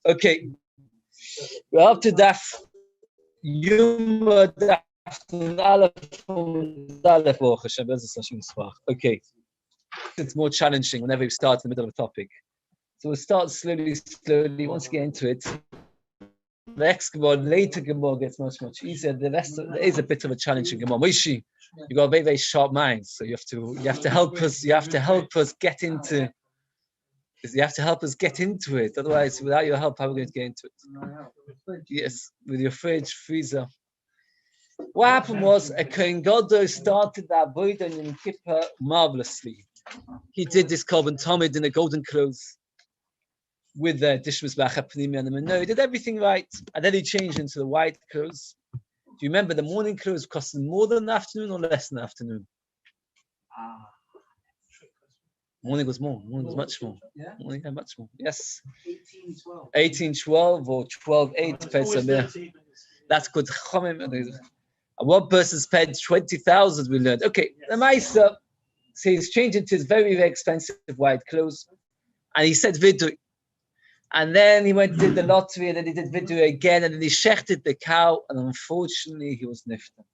Okay, we're up to Daf Yoma Daf Okay, it's more challenging whenever we start in the middle of a topic. So we'll start slowly. Once we get into it, the next Gemara, later Gemara gets much easier. The rest there is a bit of a challenging Gemara. Moishi, you got a very sharp mind, so you have to help us. You have to help us get into. You have to help us get into it. Otherwise, without your help, how are we going to get into it? Yes, with your fridge, freezer. What happened was a Kohen Gadol started the avodah on Yom Kippur marvelously. He did this korban tamid in the golden clothes with the dishmas b'achapnimi and the mano. He did everything right, and then he changed into the white clothes. Do you remember the morning clothes costed more than the afternoon or less than the afternoon? Morning was more. Morning was much more. Yeah? Morning had much more. Yes. 1812 or 12:8. That's good. And one person spent 20,000. We learned. Okay, the Maisa, so he's changed into his very expensive white clothes, and he said vidu. And then he went and did the lottery, and then he did vidu again, and then he shechted the cow, and unfortunately he was nifta.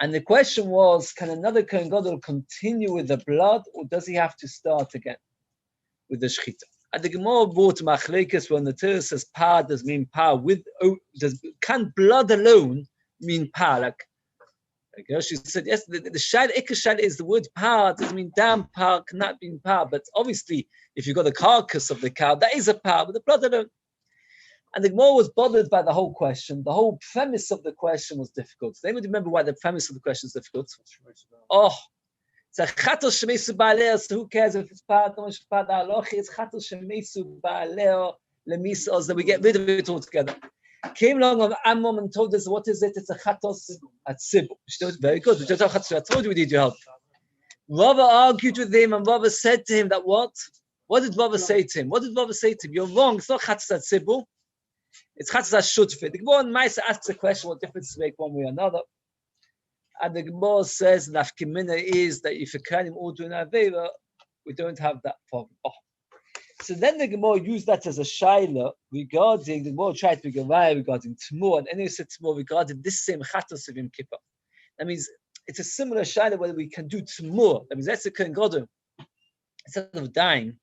And the question was, can another Kohen Gadol continue with the blood, or does he have to start again with the shechita? And the Gemara brought machlekes when the Torah says pa does mean pa can blood alone mean pa? Like she said, yes, the ikashad is the word pa doesn't mean damn pa, cannot mean pa, but obviously if you've got the carcass of the cow, that is a pa, but the blood alone. And the Gemara was bothered by the whole question. The whole premise of the question was difficult. Does anybody remember why the premise of the question is difficult? Oh, it's a chatos shemesu ba'aleo, so who cares if it's part or it's part halachi? It's chatos shemesu ba'aleo lemisos, that we get rid of it altogether. Came along of Ammon and told us, what is it? It's a chatos at Sibul. Very good. I told you we need your help. Rabbi argued with him, and Rabbi said to him that what? What did Rabbi say to him? You're wrong. It's not chatos at Sibul. It's chatzas shutfit. The Gemara in Maisa asks a question: what difference does it make one way or another? And the Gemara says, "Nafkimina is that if you can all do an avera, we don't have that problem." Oh. So then the Gemara used that as a shaila regarding the Gemara tried to be regarding Tmur, and anyway said Tmur regarding this same chatos of Yom Kippur. That means it's a similar shaila whether we can do Tmur. That means that's a Kohen Gadol instead of dying.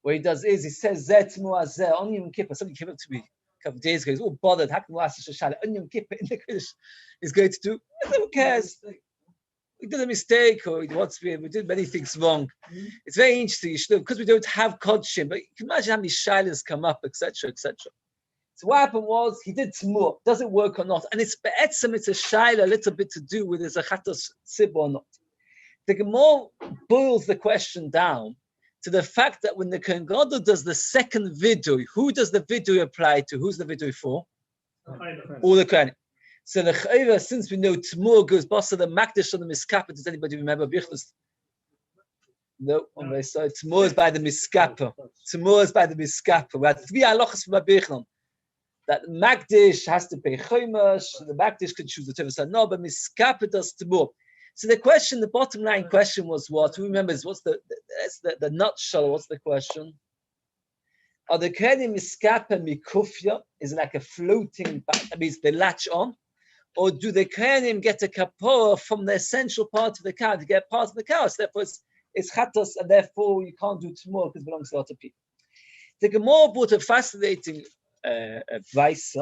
What he does is he says Zeh Tmur Azeh on Yom Kippur. Somebody came up to me a couple of days ago, he's all bothered. How can we ask such a shaila? Yom Kippur in the Kiddush is going to do. Who cares? We did a mistake, or we did many things wrong. It's very interesting, you should, because we don't have kodshim, but you can imagine how many shailas come up, etc., etc. So what happened was he did Tmur. Does it work or not? And it's be'etzem, it's a shaila, a little bit to do with is a chatos sib or not. The Gemara boils the question down to the fact that when the Kohen Gadol does the second vidui, who does the vidui apply to? Who's the vidui for? All the Kohanim. So the Chayra, since we know Tmur goes basa the Makdish on the Miskapa, does anybody remember Bichlus? No, so Tmur is by the Miskapa. Tmur is by the Miskapa. We had three halachas from Abichnon. That Makdish has to pay Chomash, the Makdish could choose the Tevasa. No, but Miskapa does Tmur. So the question, the bottom line question was what? Who remembers? What's the nutshell? What's the question? Are the Kohanim Miskapa Mikufya? Is it like a floating, that means they latch on? Or do the Kohanim get a kapora from the essential part of the cow to get part of the cow? So therefore it's chatos, and therefore you can't do Tmur because it belongs to a lot of people. The Gemara brought a fascinating Beis,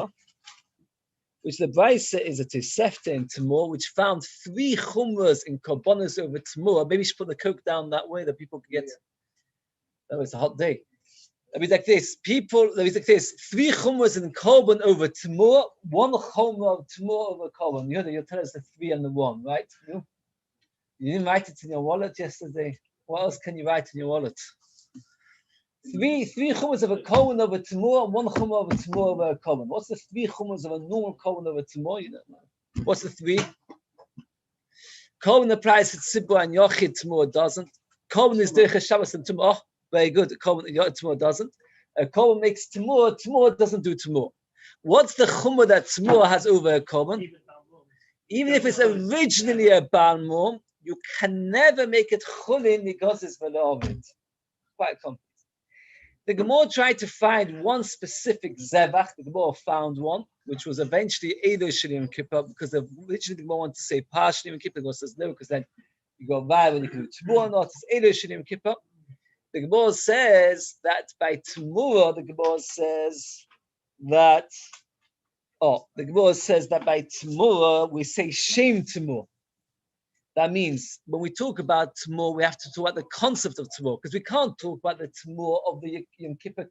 which the Beis is a Tosefta in Tmur, which found 3 chumras in korbanos over Tmur. Maybe you should put the coke down that way that people can get. Oh, it's a hot day. Let me like this. 3 chumras in korban over Tmur, 1 chumra of Tmur over korban. You'll tell us the 3 and the 1, right? You didn't write it in your wallet yesterday. What else can you write in your wallet? 3 chumras of a korban over Tmur, 1 chumra over Tmur over a korban. What's the 3 chumras of a normal korban over Tmur? You don't know. What's the 3? Korban applies to Tzibur and Yochid, Tmur doesn't. Korban is Derech Shabbos and Tmur. Very good. Tmur doesn't. Korban makes Tmur. Tmur doesn't do Tmur. What's the chumra that Tmur has over a korban? Even if it's originally a Balmum, you can never make it chulin because it's velo of it. Quite complex. The Gemara tried to find one specific zevach. The Gemara found one, which was eventually Eido Sheni Yom Kippur, because originally the Gemara wanted to say partially Yom Kippur. The Gemara says no, because then you go viral and you can do Tmurah or not. It's Eido Sheni Yom Kippur. The Gemara says that by Tmurah, the Gemara says that by Tmurah we say Shem Tmurah. That means when we talk about Tmurah, we have to talk about the concept of Tmurah, because we can't talk about the Tmurah of the Yom Kippur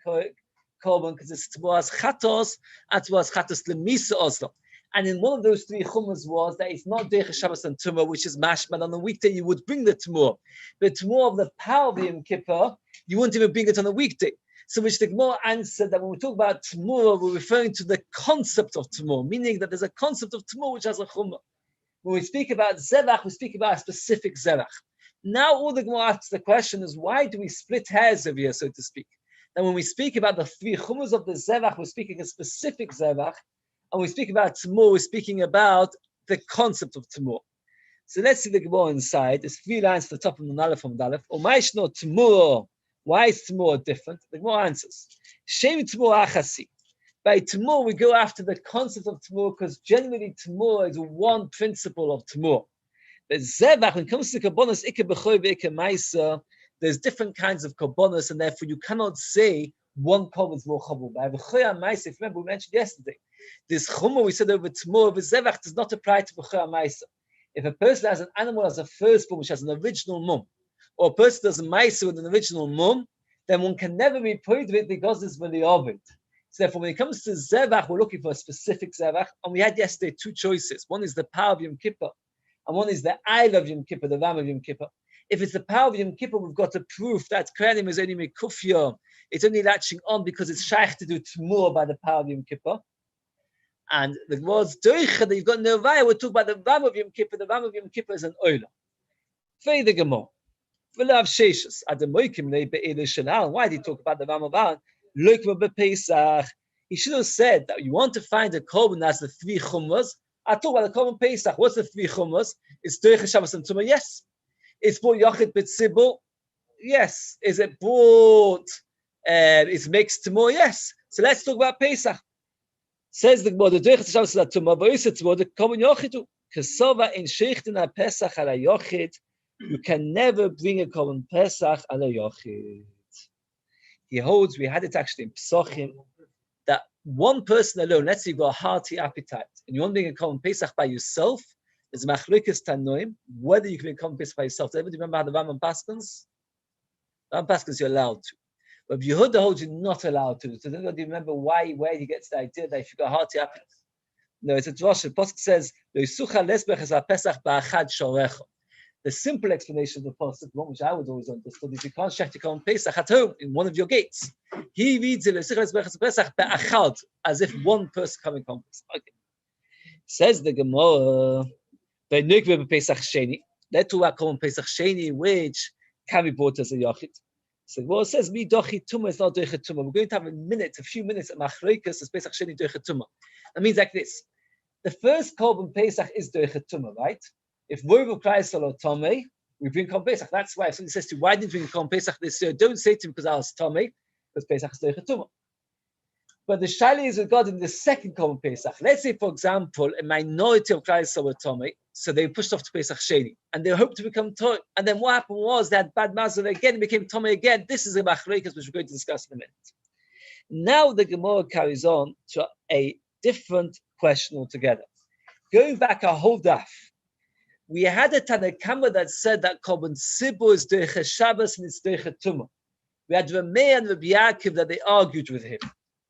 Korban, because it's Tmurah as Chatos, and Tmurah as Chatos Lemisa Oslo. And in one of those three Chumas was that it's not Derech Shabbos and Tmurah, which is mashman. On the weekday you would bring the Tmurah. The Tmurah of the power of the Yom Kippur, you wouldn't even bring it on the weekday. So which the Gemara answered that when we talk about Tmurah, we're referring to the concept of Tmurah, meaning that there's a concept of Tmurah which has a Chumah. When we speak about Zevach, we speak about a specific Zevach. Now all the Gemara asks the question is, why do we split hairs over here, so to speak? And when we speak about the three Chumas of the Zevach, we're speaking a specific Zevach. And we speak about Tmurah, we're speaking about the concept of Tmurah. So let's see the Gemara inside. There's 3 lines to the top of the Aleph from Dalef. Umayshno Tmurah. Why is Tmurah different? The Gemara answers. Shem Tmurah Achasi. By Tmurah, we go after the concept of Tmurah because generally Tmurah is one principle of Tmurah. But Zevach, when it comes to Kabbonos, Ike B'choy Ike Maisa, there's different kinds of Kabbonos, and therefore you cannot say one Kabbonos is more Chabur. By B'choy Maisa, if you remember, we mentioned yesterday, this Chumah we said over Tmurah, but Zevach does not apply to B'choy Maisa. If a person has an animal as a firstborn, which has an original mum, or a person does a Maisa with an original mum, then one can never be put with it because it's really of it. So therefore, when it comes to Zevach, we're looking for a specific Zevach. And we had yesterday 2 choices. One is the power of Yom Kippur, and one is the Eil of Yom Kippur, the Ram of Yom Kippur. If it's the power of Yom Kippur, we've got a proof that Kohanim is only Mekufya. It's only latching on because it's shaykh to do Tmurah by the power of Yom Kippur. And the words Doicha that you've got no Vaya, we're talking about the Ram of Yom Kippur. The Ram of Yom Kippur is an Oila. Fei the Gemara. Why did he talk about the Ram of Aaron? He should have said that you want to find a korban that has the 3 chumras. I talk about the korban Pesach. What's the 3 chumras? It's Doicha Shabbos and Tumah. Yes. It's brought Yochid B'tzibur. Yes. Is it brought? It's mixed Tumah. Yes. So let's talk about Pesach. Says the Gemara, the Doicha Shabbos and Tumah. V'yis Tumah the korban Yochidu. Kesova in Sheichtin Pesach ala Yochid. You can never bring a korban Pesach ala Yochid. He holds, we had it actually in Psochim, that one person alone, let's say you've got a hearty appetite, and you want to bring a korban Pesach by yourself, there's Machlokas Tanoim, whether you can bring a korban Pesach by yourself. Does everybody remember how the Rambam Paskins? Rambam Paskins, you're allowed to. But Yehuda holds you're not allowed to. So does anybody remember where he gets the idea that if you've got a hearty appetite? No, it's a Drosh. The Pasuk says, the simple explanation of the Pasuk, which I would always understand, is you can't shech your korban Pesach at home in one of your gates. He reads it as if one person coming korban Pesach. Okay. Says the Gemara, let's talk about korban Pesach Sheni, which can be brought as a Yachid. So the Gemara says, Mi dochi tumah is not doicha tumah. We're going to have a few minutes at Machlokas as Pesach Sheni doicha tumah. That means like this. The first korban Pesach is doicha tumah, right? If Voivu Kreisel or Tomei, we bring korban Pesach. That's why if somebody says to you, why didn't we bring korban Pesach this year? Don't say to him because I was Tomei, because Pesach is doicha tumah. But the shaila is regarding the second korban Pesach. Let's say, for example, a minority of Kreisel were Tomei, so they pushed off to Pesach Sheni, and they hoped to become Tomei. And then what happened was they had bad mazel again, became Tomei again. This is a Machlokas which we're going to discuss in a minute. Now the Gemara carries on to a different question altogether. Going back a whole daf, we had a Tanakama that said that korban Sibur is Doicha Shabbos and it's Doicha Tumah. We had Rabbi and Rabbi Yaakov that they argued with him.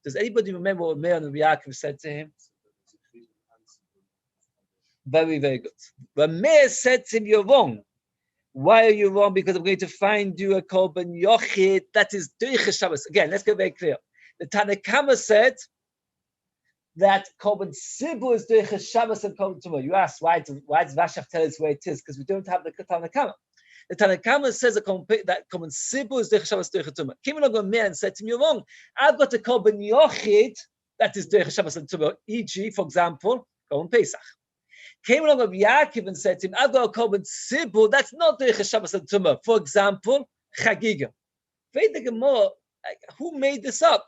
Does anybody remember what Rabbi and Rabbi Yaakov said to him? Very, very good. Rabbi said to him, you're wrong. Why are you wrong? Because I'm going to find you a korban Yochid that is Doicha Shabbos. Again, let's get very clear. The Tanakama said that korban Sibur is Doicha Shabbos and korban Tumah. You ask, why does Vashach tell us where it is? Because we don't have the Tanakama. The Tanakama says that korban Sibur is Doicha Shabbos Doicha Tumah. Came along a man and said to me, you're wrong. I've got a korban Yochid that is Doicha Shabbos and Tumah. E.g., for example, korban Pesach. Came along Rabbi Yaakov and said to him, I've got a korban Sibur that's not Doicha Shabbos and Tumah. For example, Chagiga. Ve'ed the Gemara, Like, who made this up?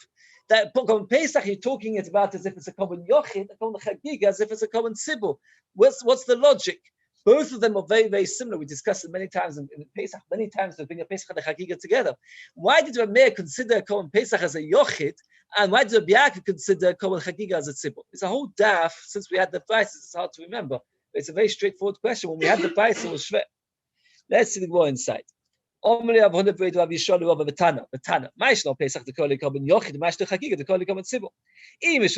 That Korban Pesach you're talking it about as if it's a Korban Yochid, a Korban Chagiga as if it's a Korban Tzibur. What's the logic? Both of them are very, very similar. We discussed it many times in Pesach. Many times we bring a Pesach and a Chagiga together. Why did Rabbi consider Korban Pesach as a Yochid, and why did Rabbi Yaakov consider Korban Chagiga as a Tzibur? It's a whole daf. Since we had the prices, it's hard to remember. But it's a very straightforward question. When we had the price, it was shver. Let's see the more inside. Omri Rabbi Yisroel Rabbi Betana. Ma'ishno Pesach the Kol Korban Yochid, Ma'ishno Chagiga the Kol Korban Tzibur. If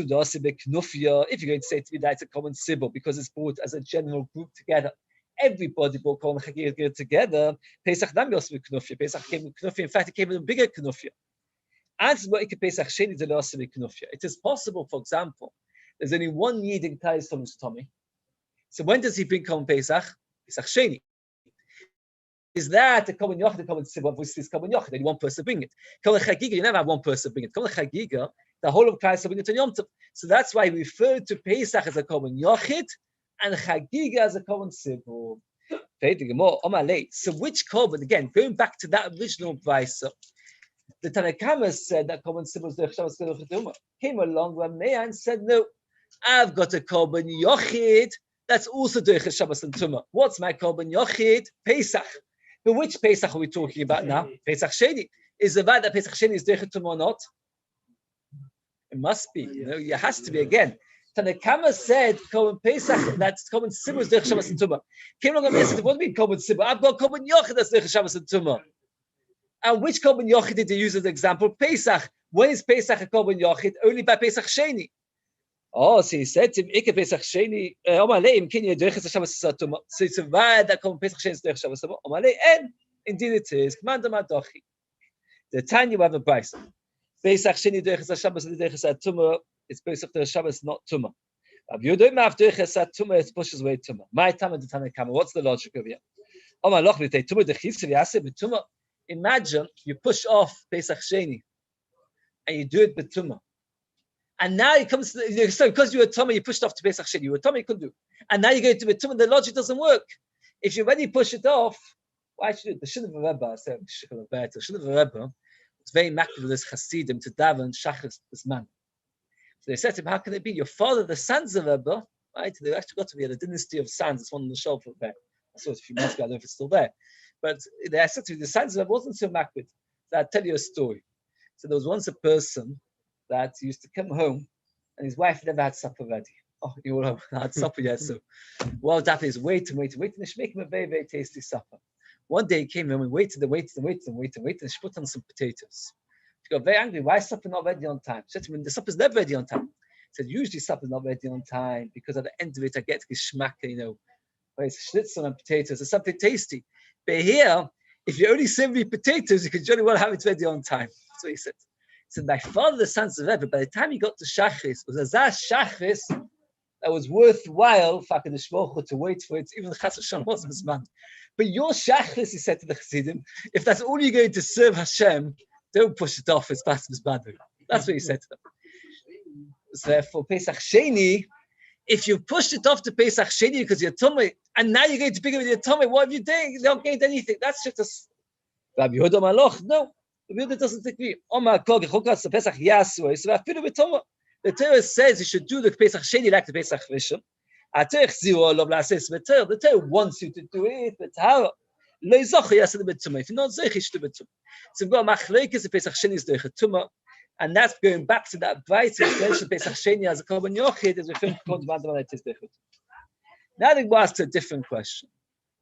you're going to say to me that it's a Korban Tzibur because it's brought as a general group together, everybody brought Korban Chagiga together. Pesach Nam Yosef Knufya. Pesach came with Knufya. In fact, it came with a bigger Knufya. It is possible, for example, there's only one Yid in Klal Yisrael's tummy. So when does he bring Korban Pesach? Pesach Sheni. Is that the Korban Yochid, the Korban Tzibur, which is Korban Yochid? Only one person bring it. Korban Chagiga, you never have one person bring it. Korban Chagiga, the whole of Klal Yisrael bring it on Yom Tov. So that's why we refer to Pesach as a Korban Yochid and Chagiga as a Korban Tzibur. So which Korban, again, going back to that original Beis, the Tanakama said that Korban Tzibur is the Shabbos Kedusha. Came along Rameh and said, no, I've got a Korban Yochid that's also the Shabbos and Tumah. What's my Korban Yochid? Pesach. But which Pesach are we talking about now? Pesach Sheni. Is the fact that Pesach Sheni is Derech Tumah or not? It must be. It has to be again. Tanakama said Korban Pesach, that's Korban Tzibur is Derech Shabbos and Tumah. Came along and said, what do you mean Korban Tzibur? I've got Korban Yochid that's Derech Shabbos and Tumah. And which Korban Yochid did they use as an example? Pesach. When is Pesach a Korban Yochid? Only by Pesach Sheni. Oh, so he said to him, Ike Pesach Sheni, Omaleim, Kenya, Derech Shabbos Tumah. So it's a word that Korban Pesach Sheni is Derech Shabbos Tumah. Omaleim, and indeed it is. Command Madochi. The Tanya you have a Beis. Pesach Sheni Derech Shabbos and Derech Tumah. It's Pesach Derech Shabbos, not Tumah. If you don't have Derech Tumah, it pushes away Tumah. My time at the Tanakama. What's the logic of it? Omalach v'tei Tumah dechisav yaseh b'Tumah. Imagine you push off Pesach Sheni and you do it with Tumah. And now it comes to, so because you were Tumah, you pushed off to Pesach Sheni. You were Tumah, you couldn't do. And now you're going to be Tumah, the logic doesn't work. If you already push it off, why should you do it? The Shiur of a Rebbe, I said, the Shiur of a Rebbe was very macro with this Hasidim to daven Shachris this man. So they said to him, how can it be? Your father, the sons of Rebbe, right? They actually got to be at the dynasty of sons. It's one on the shelf of there. I saw it a few months ago, I don't know if it's still there. But they said to me, the sons of Rebbe wasn't so macro. So I'll tell you a story. So there was once a person that used to come home and his wife never had supper ready. Oh, you all have had supper yet, so well, that is wait, and she make him a very, very tasty supper. One day he came home and waited, and she put on some potatoes. She got very angry. Why is supper not ready on time? She said to me, the supper's never ready on time. He said, usually supper's not ready on time because at the end of it I get geschmack, where it's schnitzel and potatoes, it's something tasty. But here, if you only savory potatoes, you can generally want to have it ready on time. That's what he said. So my father, the sons of Rebbe, by the time he got to Shachris, was a Shachris that was worthwhile to wait for it. Even the Chas Hashem wasn't his man. But your Shachris, he said to the Chassidim, if that's all you're going to serve Hashem, don't push it off as fast as Badu. That's what he said to them. So therefore, Pesach Sheni, if you pushed it off to Pesach Sheni because you're tummy, and now you're going to pick it with your tummy, what have you done? You don't gain anything. That's just a Rabbi Yehuda Maloch. No. The Yehuda doesn't agree. The Torah says you should do the Pesach Sheni like the Pesach Rishon. The Torah wants you to do it, but how? If you're not Zeich, you should do it. So we've got Machlekes, the Pesach Sheni is the Tumah, and that's going back to that Beis which mentioned Pesach Sheni as a Korban Yochid, as we think Now they will ask a different question.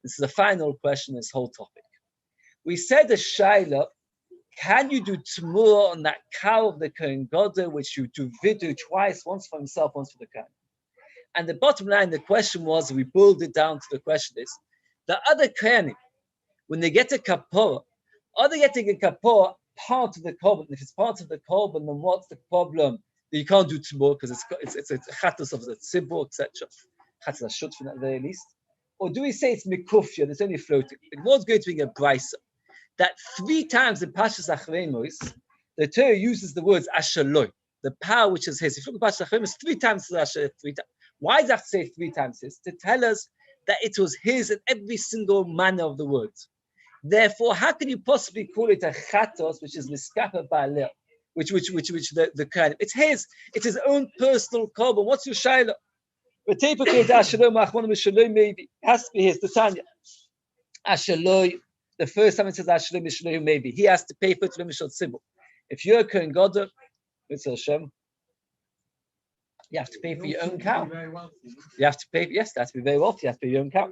This is the final question in this whole topic. We said the Shaila, can you do Tumur on that cow of the Kohen Gadol, which you do vidu twice, once for himself, once for the Kohen? And the bottom line, the question was, we boiled it down to the question is, the other Kohanim, when they get a kapor, are they getting a kapor part of the korban? If it's part of the korban, then what's the problem? You can't do Tumur because it's a chatos of the tzibur, etc. Chatos ashut from at the very least. Or do we say it's mikufya, that's only floating? The Lord's going to be a brisa. That 3 times in Pashas Acharei Mos, the Torah uses the words Ashaloi, the power which is his. If you look at Pashas Acharei Mos, 3 times Asher, 3 times. Why does that say 3 times his? To tell us that it was his in every single manner of the words. Therefore, how can you possibly call it a chatos, which is miskapa ba'aleh, which the kind of, it's his own personal korban. What's your shaila? Maybe it has to be his. The Tanya, Ashaloi. The first time it says Ashaloi Mishaloi, maybe he has to pay for it to Mishal Tzibur. If you're a Kohen Gadol, it's Hashem. You have to pay for your own cow. You have to pay. Yes, that has to be very wealthy. You have to pay your own cow.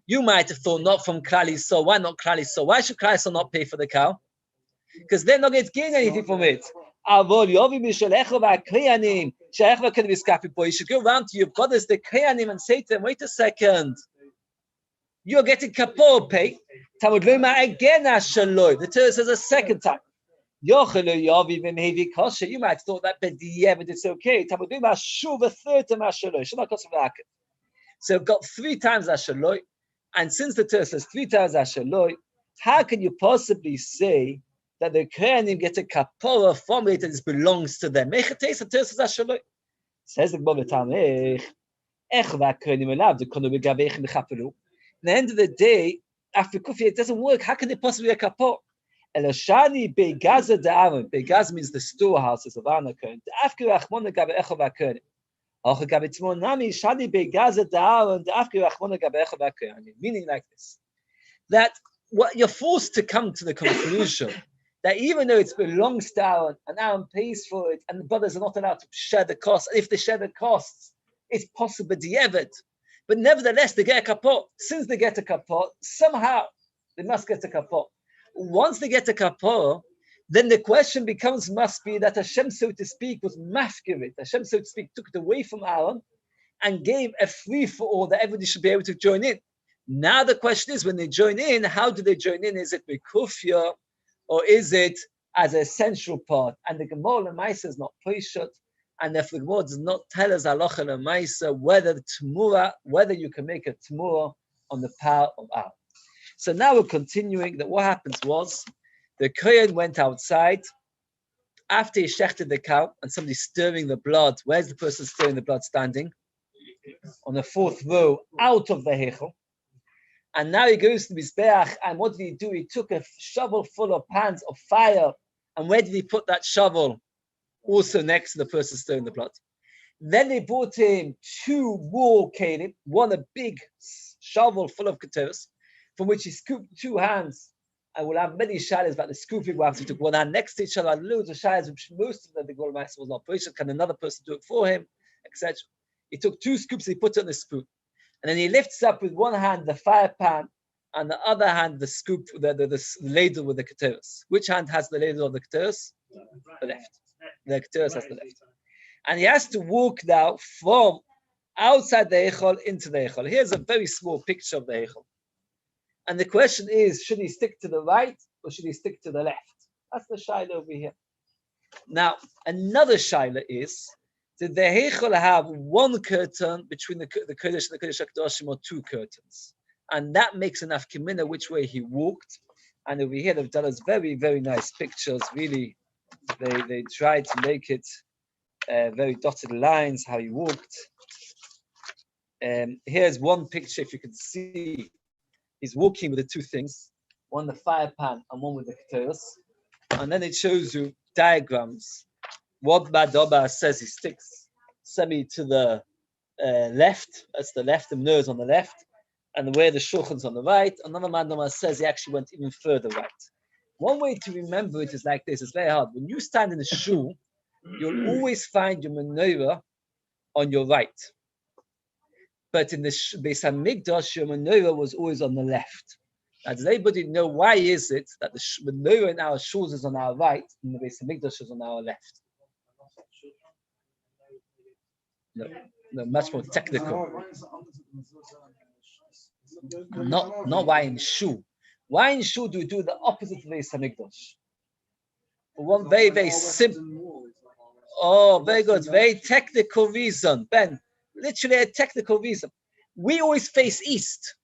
You might have thought not from Klal Yisrael. Why not Klal Yisrael? Why should Klal Yisrael not pay for the cow? Because they're not going to gain anything from it. You should go around to your brothers, the Kriyanim, and say to them, wait a second. You're getting kapor pay. Again, the Torah says a second time. You might have thought that, but it's okay. So it got 3 times Ashaloi. And since the Torah says 3 times Ashaloi, how can you possibly say that the Kohanim get a kapora from it and it belongs to them? Says the Gemara Tamech. At the end of the day, after Kufi, it doesn't work. How can it possibly be a kapor? Elashani begaza de'aron. Begaz means the storehouses of Aaron Kohen. After Rachmona gabe echo v'akohen. Ocha gabe tzmon nami shani begaza de'aron. After Rachmona gabe echo v'akohen. Meaning like this, that what you're forced to come to the conclusion that even though it belongs to Aaron and Aaron pays for it, and the brothers are not allowed to share the costs, and if they share the costs, it's possible di'evet. But nevertheless, they get a kapot. Since they get a kapot, somehow they must get a kapot. Once they get a kapor, then the question must be that Hashem, so to speak, was mafkirit. Hashem, so to speak, took it away from Aaron and gave a free for all that everybody should be able to join in. Now the question is, when they join in, how do they join in? Is it mikufya or is it as an essential part? And the Gemara Lemaisa is not Peshat, and therefore the Gemara does not tell us halacha Lemaisa whether you can make a tmura on the power of Aaron. So now we're continuing that what happens was the Kohen went outside after he shechted the cow and somebody's stirring the blood. Where's the person stirring the blood standing? On the 4th row out of the Heichel. And now he goes to Mizbeach, and what did he do? He took a shovel full of pans of fire. And where did he put that shovel? Also next to the person stirring the blood. Then they brought him 2 more kelim, one a big shovel full of keteros, from which he scooped 2 hands. I will have many shilas about the scooping. He took 1 hand next to each other, loads of shilas, which most of them, the Golem was not patient. Can another person do it for him, etc. He took 2 scoops, he put it on the spoon. And then he lifts up with 1 hand the fire pan, and the other hand the scoop, the ladle with the keteros. Which hand has the ladle of the keteros? The left. The keteros has the left. And he has to walk now from outside the Eichel into the Eichel. Here's a very small picture of the Eichel. And the question is, should he stick to the right or should he stick to the left? That's the shaila over here. Now, another shaila is, did the Heichel have 1 curtain between the Kodesh and the Kodesh HaKadoshim, or 2 curtains? And that makes enough kimina which way he walked. And over here, they've done us very, very nice pictures. Really, they tried to make it very dotted lines, how he walked. Here's one picture, if you can see. He's walking with the 2 things, one the fire pan and one with the keteros. And then it shows you diagrams. What Badoba says he sticks semi to the left, that's the left, the nose on the left, and where the shulchan's on the right. Another Badoba says he actually went even further right. One way to remember it is like this, it's very hard. When you stand in the shul, you'll always find your menorah on your right. But in the Beis HaMikdash, your menorah was always on the left. Now, does anybody know why is it that the menorah in our shuls is on our right and the Beis HaMikdash is on our left? No, much more technical. Not why in shul. Why in shul do we do the opposite of Beis HaMikdash? For one very, very simple. Oh, very good. Very technical reason, Ben. Literally a technical reason. We always face east.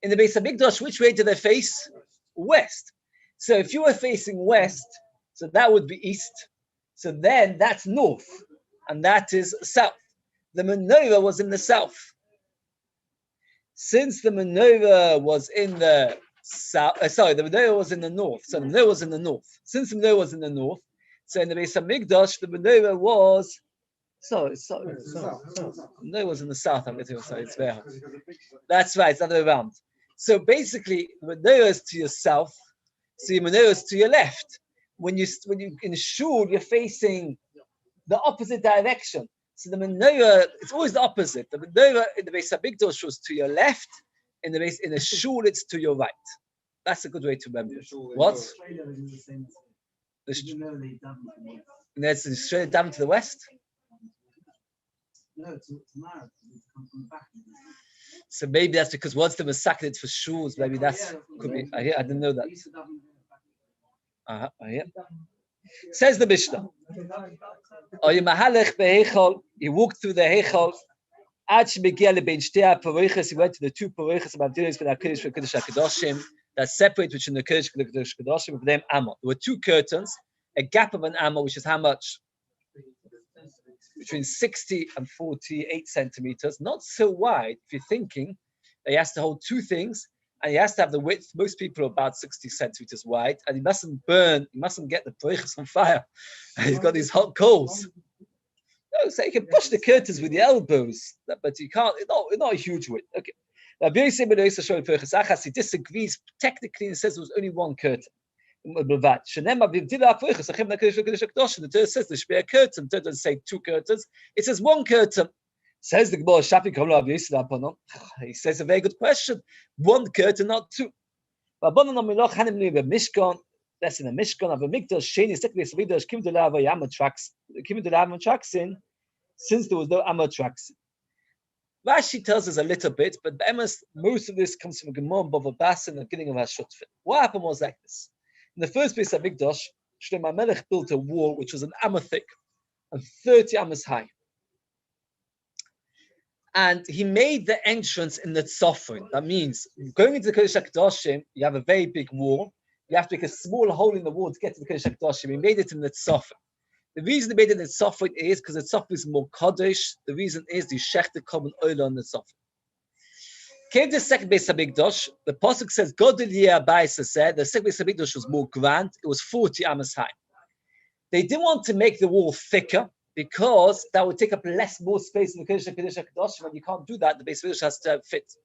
In the Beis HaMikdash, which way do they face? West. So if you were facing west, so that would be east. So then that's north, and that is south. The menorah was in the south. Since the menorah was in the south, the menorah was in the north. So the menorah was in the north. Since the menorah was in the north, so in the Beis Hamikdash, the menorah was. The menorah was in the south. I'm getting sorry. It's there. That's right. It's the other way around. So basically, the menorah is to your south. So your menorah is to your left. When you in shul, you're facing the opposite direction. So the menorah, it's always the opposite. The menorah in the Beis Hamikdash was to your left. In the shul, it's to your right. That's a good way to remember it. What? And that's straight down to the west. No, to Mara, it's come from the back. So maybe that's because once the massacred for shuls, maybe that's could be. I didn't know that. Says the Mishnah. He walked through the Heichal. He went to the two paroiches about dealings with Kodesh and Kodesh HaKadoshim that separate between the Kodesh and the Kodesh HaKadoshim with them Amma. There were two curtains, a gap of an Amma, which is how much? Between 60 and 48 centimeters. Not so wide if you're thinking that he has to hold two things and he has to have the width. Most people are about 60 centimeters wide, and he mustn't burn, he mustn't get the paroiches on fire. And he's got these hot coals. No, so you can push the curtains with your elbows, but you can't. It's not a huge width. Okay. Rabbi he disagrees technically and says there was only one curtain. The Torah says there should be a curtain. It doesn't say two curtains. It says one curtain. Says the Gemara, he says a very good question. One curtain, not two. That's in the Mishkan of a Mikdash. Since there was no Amatraxin. Rashi tells us a little bit, but most of this comes from Gemara and Bava Basra and the beginning of Hashutfin. What happened was like this. In the first place of Mikdash, Shlomo HaMelech built a wall which was an amma thick and 30 ammas high. And he made the entrance in the tzofin. That means going into the Kodesh HaKadoshim, you have a very big wall. You have to make a small hole in the wall to get to the Kodesh HaKadoshim. He made it in the tzofin. The reason they made it in the tzofin is because the tzofin is more Kodesh. The reason is the shechted common oil on the tzofin. Came to the second Beis Hamikdash. The pasuk says, "Godel Beis said the second Beis Hamikdash was more grand. It was 40 ammas high." They didn't want to make the wall thicker because that would take up more space in the Kodesh HaKadoshim, and you can't do that. The Beis Hamikdash has to fit.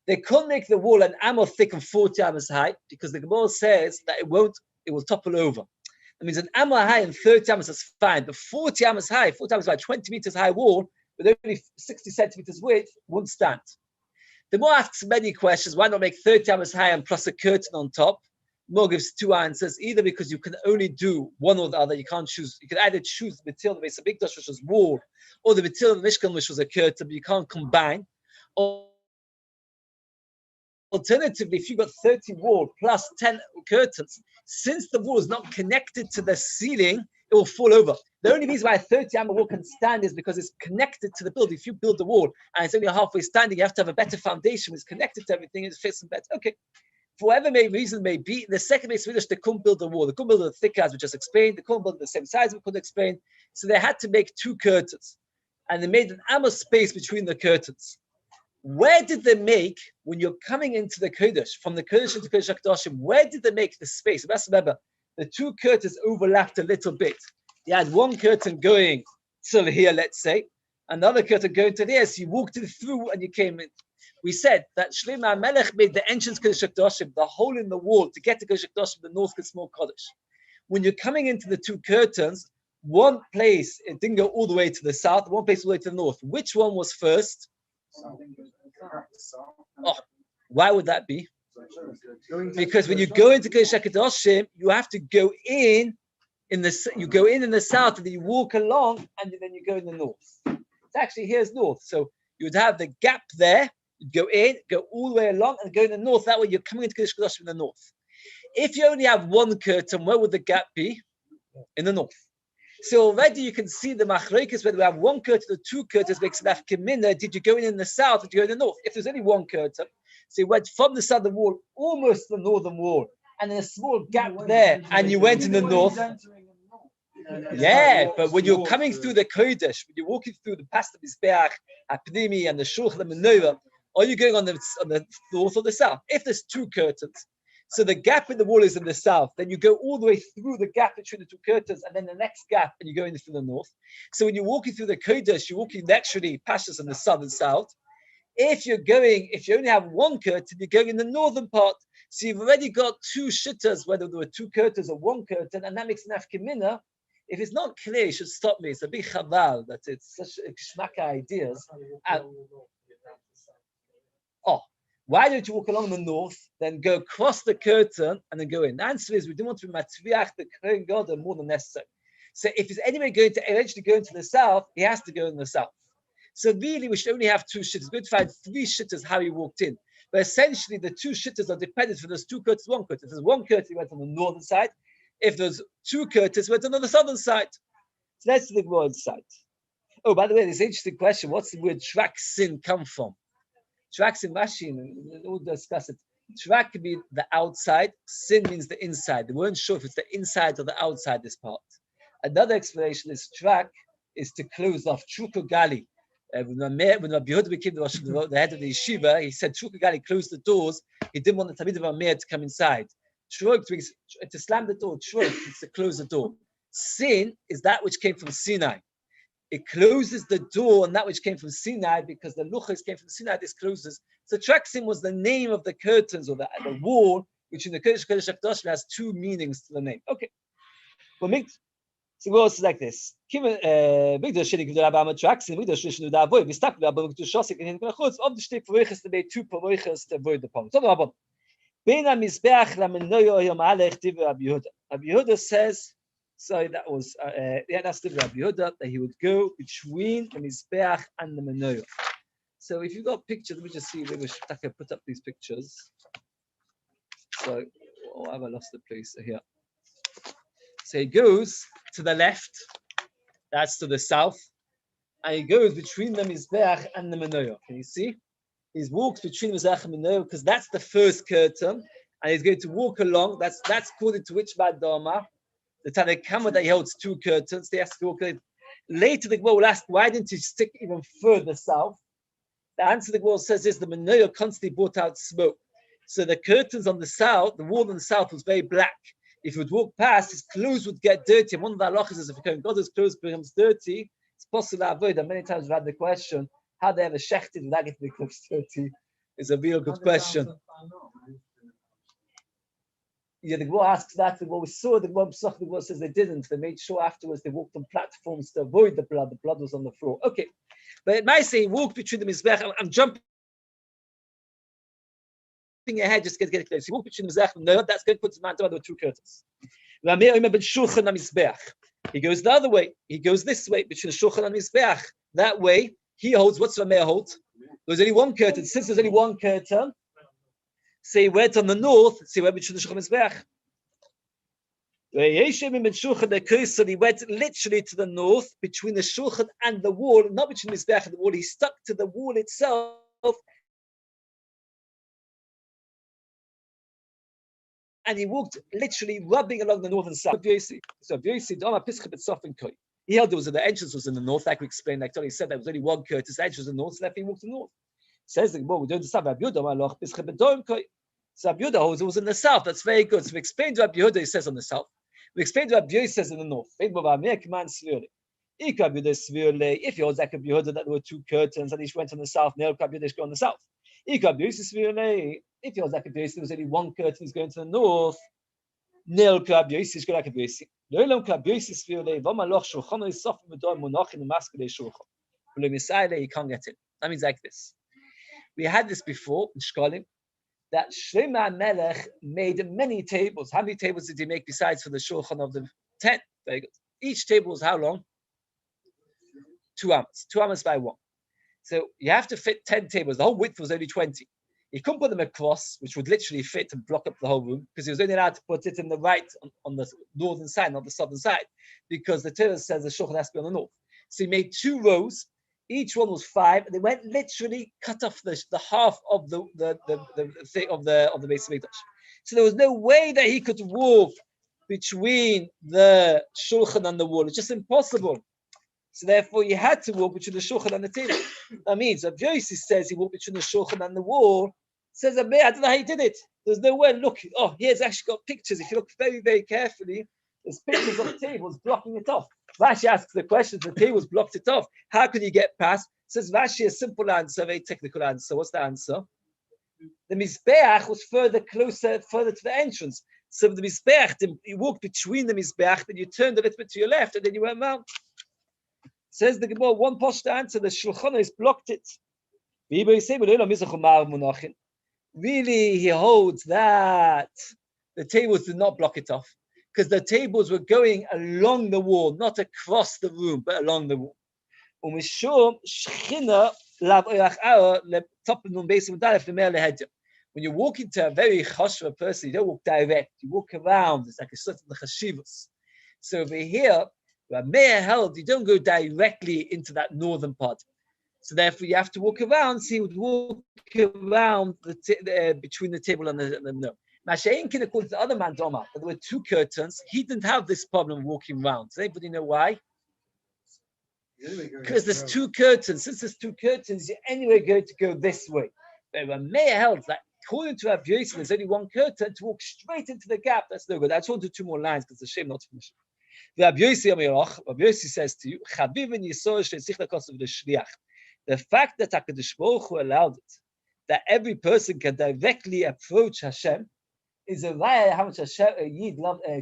They couldn't make the wall an amma thick and 40 ammas high because the Gemara says that it will topple over. That means an amma high and 30 ammas is fine, but 40 ammas high, 40 ammas high, 20 meters high wall with only 60 centimeters width won't stand. The Gemara asks many questions. Why not make 30 ammas high and plus a curtain on top? The Gemara gives two answers. Either because you can only do one or the other. You can't choose. You can either choose the material of the Beis Hamikdash, which was wall, or the material of the Mishkan, which was a curtain, but you can't combine. Or alternatively, if you've got 30 wall plus 10 curtains, since the wall is not connected to the ceiling, it will fall over. The only reason why a 30 amma wall can stand is because it's connected to the building. If you build the wall and it's only halfway standing, you have to have a better foundation. It's connected to everything. It fits better. Okay. For whatever reason may be, in the second Beis Hamikdash, they couldn't build the wall. They couldn't build the thick as we just explained. They couldn't build the same size we couldn't explain. So they had to make two curtains. And they made an amma space between the curtains. Where did they make, when you're coming into the Kodesh, from the Kodesh into Kodesh HaKadoshim, where did they make the space? Let's remember, the two curtains overlapped a little bit. You had one curtain going till here, let's say, another curtain going to there. So you walked it through and you came in. We said that Shlomo HaMelech made the entrance to Kodesh HaKadoshim, the hole in the wall to get to Kodesh HaKadoshim, the north gets more Kodesh. When you're coming into the two curtains, one place, it didn't go all the way to the south, one place all the way to the north. Which one was first? Oh, why would that be? Because when you go into Kodesh HaKadoshim, you have to go in the south, and then you walk along, and then you go in the north. It's actually here's north, so you would have the gap there. You'd go in, go all the way along, and go in the north. That way, you're coming into Kodesh HaKadoshim in the north. If you only have one curtain, where would the gap be? In the north. So already you can see the machlokes whether we have one curtain or two curtains makes enough kamina. Did you go in the south or did you go in the north? If there's only one curtain, so you went from the southern wall almost to the northern wall, and then a small gap there, and you went in the north. Yeah, but when you're coming through the Kodesh, when you're walking through the past of Mizbeach, Apnimi, and the Shulchan and Menorah, or are you going on the north or the south? If there's two curtains, so the gap in the wall is in the south, then you go all the way through the gap between the two curtains, and then the next gap, and you go into the north. So when you're walking through the Kodesh, you're walking naturally pashas in the south and south. If you only have one curtain, you're going in the northern part. So you've already got two shittas, whether there were two curtains or one curtain, and that makes an afkimina. If it's not clear, you should stop me. It's a big chaval that it's such shmaka ideas. Why don't you walk along the north, then go across the curtain and then go in? The answer is we don't want to be matviach the Kohen Gadol more than necessary. So if he's anyway going to eventually go into the south, he has to go in the south. So really, we should only have two shittas. We're going to find three shittas how he walked in. But essentially, the two shittas are dependent for those two curtains, one curtain. If there's one curtain, he went on the northern side. If there's two curtains, he went on the southern side. So that's the word side. Oh, by the way, this interesting question. What's the word traksin come from? Traksin Rashi, we'll discuss it. Trak can be the outside. Sin means the inside. They weren't sure if it's the inside or the outside, this part. Another explanation is trak is to close off. Trukogali. When Rabbi Yehuda became the head of the yeshiva, he said Trukogali closed the doors. He didn't want the Talmid of Amir to come inside. Truk means to slam the door. Truk is to close the door. Sin is that which came from Sinai. It closes the door on that which came from Sinai because the luchas came from Sinai. This closes. So Traksim was the name of the curtains or the wall, which in the Kodesh HaKadoshim has two meanings to the name. Okay. Well, so we also like this. Of the state pavoiches to be two pavoiches to avoid the problem. Rabbi Yehuda says. So that was that's the Rabbi Yehuda that he would go between the Mizbeach and the Menorah. So if you've got pictures, let me just see. Maybe I can put up these pictures. So have I lost the place here? So he goes to the left, that's to the south, and he goes between the Mizbeach and the Menorah. Can you see? He walks between the Mizbeach and the Menorah because that's the first curtain, and he's going to walk along. That's according to which Badama. The Tanakama that he holds two curtains, they have to walk in. Later the Gemara will ask, why didn't he stick even further south? The answer the Gemara says is the Menorah constantly brought out smoke. So the curtains on the south, the wall on the south was very black. If he would walk past, his clothes would get dirty. And one of the halachas is if God's clothes becomes dirty, it's possible to avoid. And many times we've had the question, how they ever shechted without getting the clothes dirty? Is a real good question. Yeah, the Gemara asks that. The Gemara saw the Gemara says they didn't. They made sure afterwards they walked on platforms to avoid the blood. The blood was on the floor. Okay, but it might say walk between the mizbech. I'm jumping ahead just to get close. You walk between the mizbech and the that's going to put the man to two curtains. He goes the other way. He goes this way between the shulchan and mizbech. That way he holds. What's Rameh hold? There's only one curtain. Since there's only one curtain. So he went on the north, so he went between the Shulchan Mizbeach. So he went literally to the north, between the Shulchan and the wall, not between the Mizbeach and the wall. He stuck to the wall itself. And he walked literally rubbing along the north and south. So he held the entrance was in the north, like we explained, like Tony said, there was only one curtain, the entrance was in the north, so he walked to the north. Says the Gemara, we don't understand Rabbi Yehuda. So Rabbi Yehuda holds it was in the south. That's very good. So we explained to Rabbi Yehuda, he says on the south. We explained to Rabbi Yehuda, he says in the north. If he holds like Rabbi Yehuda that there were two curtains and he went on the south, Rabbi Yehuda go on the south. If he holds like Rabbi Yehuda, there was only one curtain, he's going to the north. Rabbi Yehuda go like Rabbi Yehuda. He can't get in. That means like this. We had this before in Shkolim, that Shlomo Melech made many tables. How many tables did he make besides for the Shulchan of the 10? Very good. Each table was how long? 2 amas. 2 amas by 1. So you have to fit 10 tables. The whole width was only 20. He couldn't put them across, which would literally fit and block up the whole room, because he was only allowed to put it in the right on the northern side, not the southern side, because the Torah says the Shulchan has to be on the north. So he made 2 rows. Each one was 5, and they went literally cut off the half of the thing of the Beis Mikdash. So there was no way that he could walk between the shulchan and the wall. It's just impossible. So therefore, you had to walk between the shulchan and the table. That means Rabbi Yossi says he walked between the shulchan and the wall. Says Rabbi, I don't know how he did it. There's no way. Look, here's actually got pictures. If you look very, very carefully, there's pictures of tables blocking it off. Rashi asks the question: the tables blocked it off. How could you get past? Says Rashi, a simple answer, a very technical answer. What's the answer? The Mizbeach was further to the entrance. So the Mizbeach, you walked between the Mizbeach, then you turned a little bit to your left, and then you went round. Says the Gemara, one posh to answer, the Shulchan has blocked it. Really, he holds that the tables did not block it off, because the tables were going along the wall, not across the room, but along the wall. When you're walking to a very chashva person, you don't walk direct, you walk around. It's like a sort of the chashivas. So over here, where Meir held, you don't go directly into that northern part. So therefore, you have to walk around. So he would walk around between the table and the no. Masha'inkin, according to the other man, Doma, there were two curtains. He didn't have this problem walking around. Does anybody know why? Because there's two curtains. Since there's two curtains, you're anyway going to go this way. But when Meir held that, according to Rabbi Yossi, there's only one curtain to walk straight into the gap. That's no good. I just want to do two more lines because it's a shame not to finish it. Rabbi Yossi says to you, the fact that HaKadosh Baruch Hu allowed it, that every person can directly approach Hashem, is a raya how much a Yid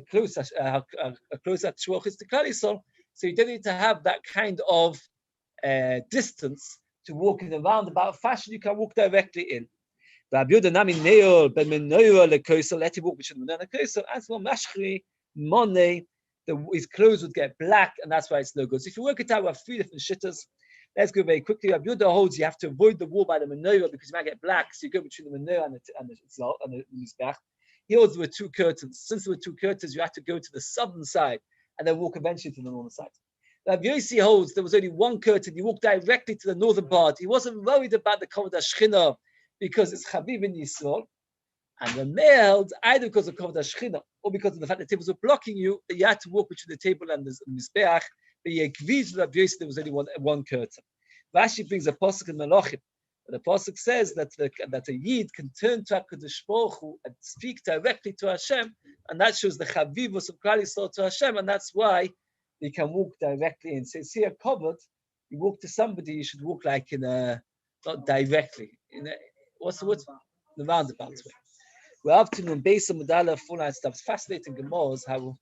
close HaKadosh is to Klal Yisrael. So you don't need to have that kind of distance to walk in a roundabout fashion. You can walk directly in. Rabbi Yehuda Nami Neil Ben Menoira LeKoisel, let him walk between the Koisel. As for Mashchri Money, his clothes would get black, and that's why it's no good. So if you work it out, we have three different shittahs. Let's go very quickly. Rabbi Yehuda holds you have to avoid the wall by the menorah because you might get black. So you go between the menorah and the mizbeach. He holds there were two curtains. Since there were two curtains, you have to go to the southern side and then walk eventually to the northern side. Rabbi Yossi holds there was only one curtain. You walk directly to the northern part. He wasn't worried about the Kavod HaShechina because it's Chaviv in Yisroel. And the Meir held either because of Kavod HaShechina or because of the fact that the tables were blocking you, that you had to walk between the table and the mizbeach. But you agreed with Rabbi Yossi there was only one curtain. Rashi brings a pasuk in Malachim. The pasuk says that a Yid can turn to HaKadosh Baruch Hu and speak directly to Hashem, and that shows the chavivus of Klal Yisrael to Hashem, and that's why you can walk directly in. So you see a covered, you walk to somebody, you should walk like in a, not directly, in a, what's the word? The roundabout way. We're up to Beis Mudala, full line stuff. It's fascinating Gemara how we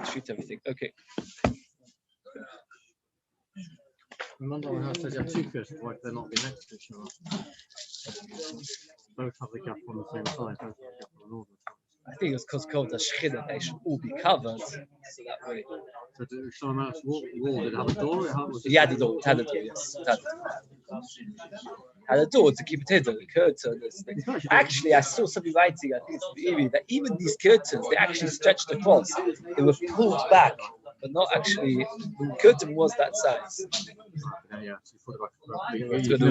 treat everything. Okay. Remember when I said you have two curtains, why they're not be next to each other? Both have the gap on the same side, both have the gap on the northern side. I think it's because Kavod HaShechina, they should all be covered. So that way. So if someone else wall, did it have a door? He had a door, it had a door, yes. It had a door to keep it hidden, the curtain. Actually, I saw somebody writing, I think it's the Erie, that even these curtains, they actually stretched across. They were pulled back, but not actually, the curtain was that size. Yeah, so you thought about